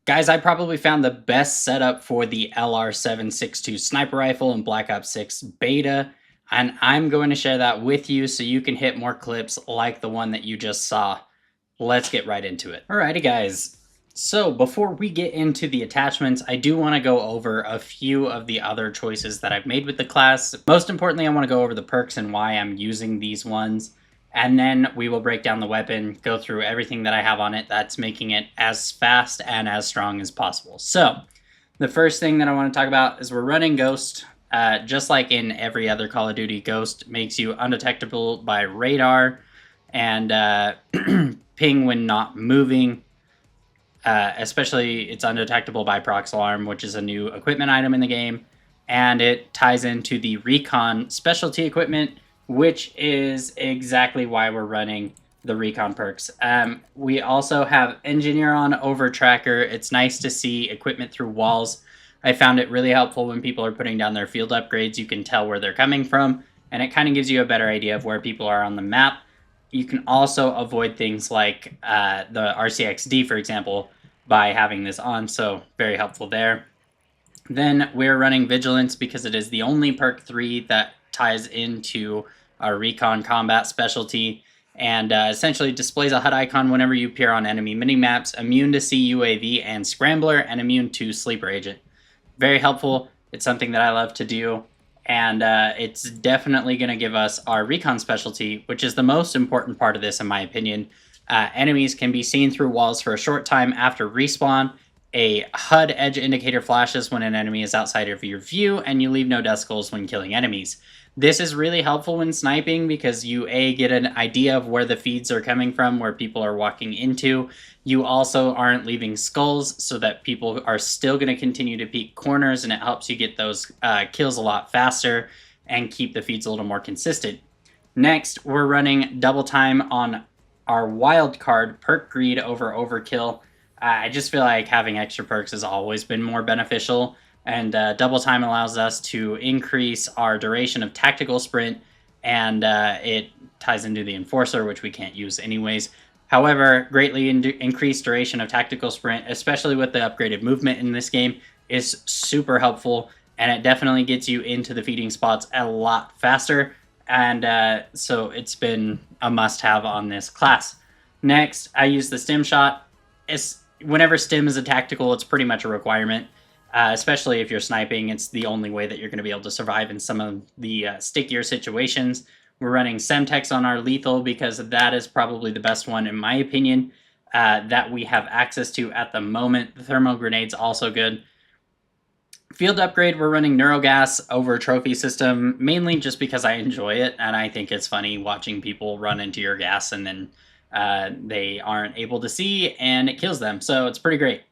Guys, I probably found the best setup for the LR762 sniper rifle in Black Ops 6 beta, and I'm going to share that with you so you can hit more clips like the one that you just saw. Let's get right into it. Alrighty guys, so before we get into the attachments, I do want to go over a few of the other choices that I've made with the class. Most importantly, I want to go over the perks and why I'm using these ones. And then we will break down the weapon, go through everything that I have on it that's making it as fast and as strong as possible. So, the first thing that I want to talk about is we're running Ghost. Just like in every other Call of Duty, Ghost makes you undetectable by radar and ping when not moving. Especially, it's undetectable by prox alarm, which is a new equipment item in the game. And it ties into the recon specialty equipment, which is exactly why we're running the recon perks. We also have engineer on over tracker. It's nice to see equipment through walls. I found it really helpful when people are putting down their field upgrades. You can tell where they're coming from, and it kind of gives you a better idea of where people are on the map. You can also avoid things like the RCXD, for example, by having this on, so very helpful there. Then we're running Vigilance because it is the only perk 3 that ties into our recon combat specialty, and essentially displays a HUD icon whenever you appear on enemy minimaps, immune to CUAV and Scrambler, and immune to Sleeper Agent. Very helpful. It's something that I love to do, and it's definitely going to give us our recon specialty, which is the most important part of this in my opinion. Enemies can be seen through walls for a short time after respawn. A HUD edge indicator flashes when an enemy is outside of your view, and you leave no death skulls when killing enemies. This is really helpful when sniping because you get an idea of where the feeds are coming from, where people are walking into. You also aren't leaving skulls so that people are still going to continue to peek corners, and it helps you get those kills a lot faster and keep the feeds a little more consistent. Next, we're running double time on our wild card perk greed over overkill. I just feel like having extra perks has always been more beneficial, and double time allows us to increase our duration of tactical sprint, and it ties into the enforcer, which we can't use anyways. However, greatly increased duration of tactical sprint, especially with the upgraded movement in this game, is super helpful, and it definitely gets you into the feeding spots a lot faster, and so it's been a must-have on this class. Next, I use the stim shot. Whenever stim is a tactical, it's pretty much a requirement, especially if you're sniping. It's the only way that you're going to be able to survive in some of the stickier situations. We're running Semtex on our lethal because that is probably the best one, in my opinion, that we have access to at the moment. The thermal grenade's also good. Field upgrade, we're running Neurogas over Trophy System, mainly just because I enjoy it, and I think it's funny watching people run into your gas and then they aren't able to see, and it kills them, so it's pretty great.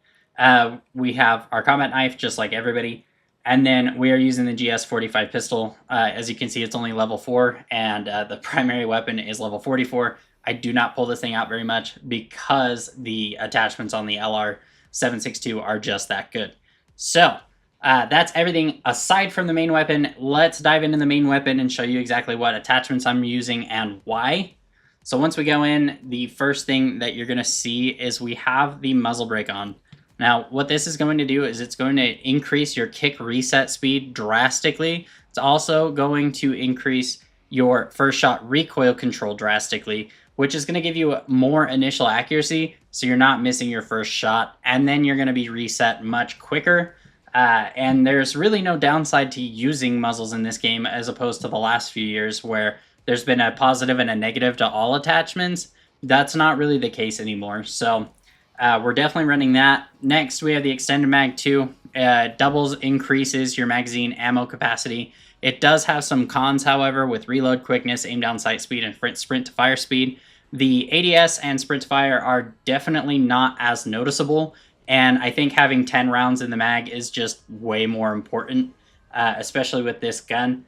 We have our combat knife, just like everybody, and then we are using the GS45 pistol. As you can see, it's only level 4, and the primary weapon is level 44. I do not pull this thing out very much because the attachments on the LR762 are just that good. So, that's everything aside from the main weapon. Let's dive into the main weapon and show you exactly what attachments I'm using and why. So once we go in, the first thing that you're going to see is we have the muzzle brake on. Now, what this is going to do is it's going to increase your kick reset speed drastically. It's also going to increase your first shot recoil control drastically, which is going to give you more initial accuracy, so you're not missing your first shot, and then you're going to be reset much quicker. And there's really no downside to using muzzles in this game as opposed to the last few years where there's been a positive and a negative to all attachments. That's not really the case anymore. So we're definitely running that. Next, we have the extended mag 2. Doubles increases your magazine ammo capacity. It does have some cons, however, with reload quickness, aim down sight speed, and sprint to fire speed. The ADS and sprint to fire are definitely not as noticeable, and I think having 10 rounds in the mag is just way more important, especially with this gun.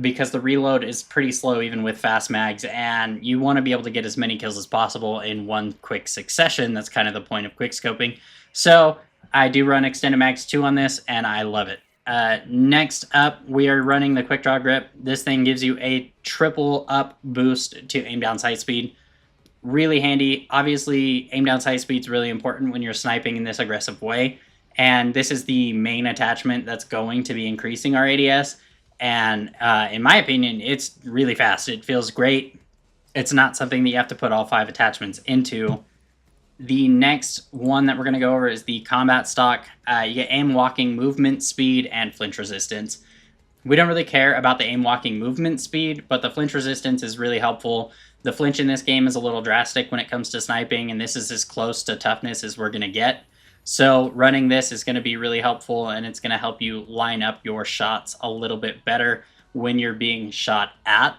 Because the reload is pretty slow even with fast mags, and you want to be able to get as many kills as possible in one quick succession. That's kind of the point of quickscoping. So I do run extended mags 2 on this, and I love it. Next up, we are running the quick draw grip. This thing gives you a triple up boost to aim down sight speed, really handy. Obviously, aim down sight speed is really important when you're sniping in this aggressive way. And this is the main attachment that's going to be increasing our ADS. And in my opinion, it's really fast. It feels great. It's not something that you have to put all 5 attachments into. The next one that we're going to go over is the combat stock. You get aim walking, movement speed, and flinch resistance. We don't really care about the aim walking movement speed, but the flinch resistance is really helpful. The flinch in this game is a little drastic when it comes to sniping, and this is as close to toughness as we're going to get. So running this is going to be really helpful, and it's going to help you line up your shots a little bit better when you're being shot at.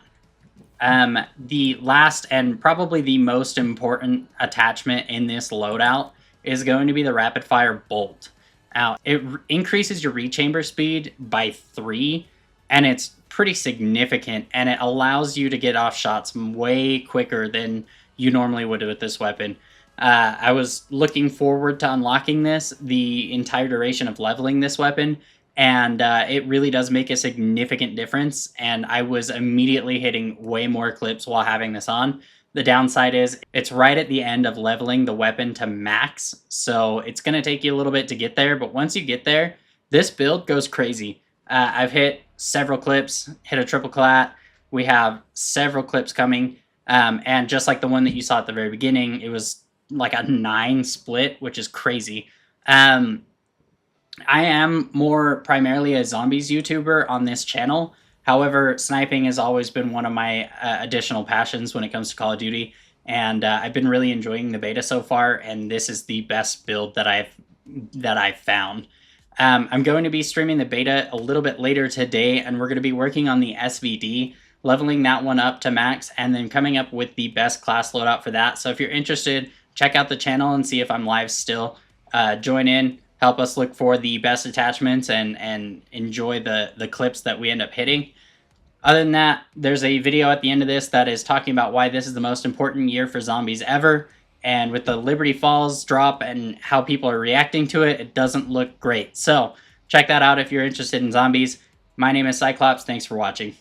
The last and probably the most important attachment in this loadout is going to be the rapid fire bolt. Now, it increases your rechamber speed by 3, and it's pretty significant, and it allows you to get off shots way quicker than you normally would with this weapon. I was looking forward to unlocking this the entire duration of leveling this weapon, and it really does make a significant difference, and I was immediately hitting way more clips while having this on. The downside is it's right at the end of leveling the weapon to max, so it's going to take you a little bit to get there, but once you get there, this build goes crazy. I've hit several clips, hit a triple clat. We have several clips coming, and just like the one that you saw at the very beginning, it was like a 9 split, which is crazy. I am more primarily a zombies YouTuber on this channel. However, sniping has always been one of my additional passions when it comes to Call of Duty, and I've been really enjoying the beta so far, and this is the best build that I've found. I'm going to be streaming the beta a little bit later today, and we're going to be working on the SVD, leveling that one up to max, and then coming up with the best class loadout for that. So if you're interested, check out the channel and see if I'm live still. Join in, help us look for the best attachments, and enjoy the clips that we end up hitting. Other than that, there's a video at the end of this that is talking about why this is the most important year for zombies ever. And with the Liberty Falls drop and how people are reacting to it, it doesn't look great. So check that out if you're interested in zombies. My name is Cyclops. Thanks for watching.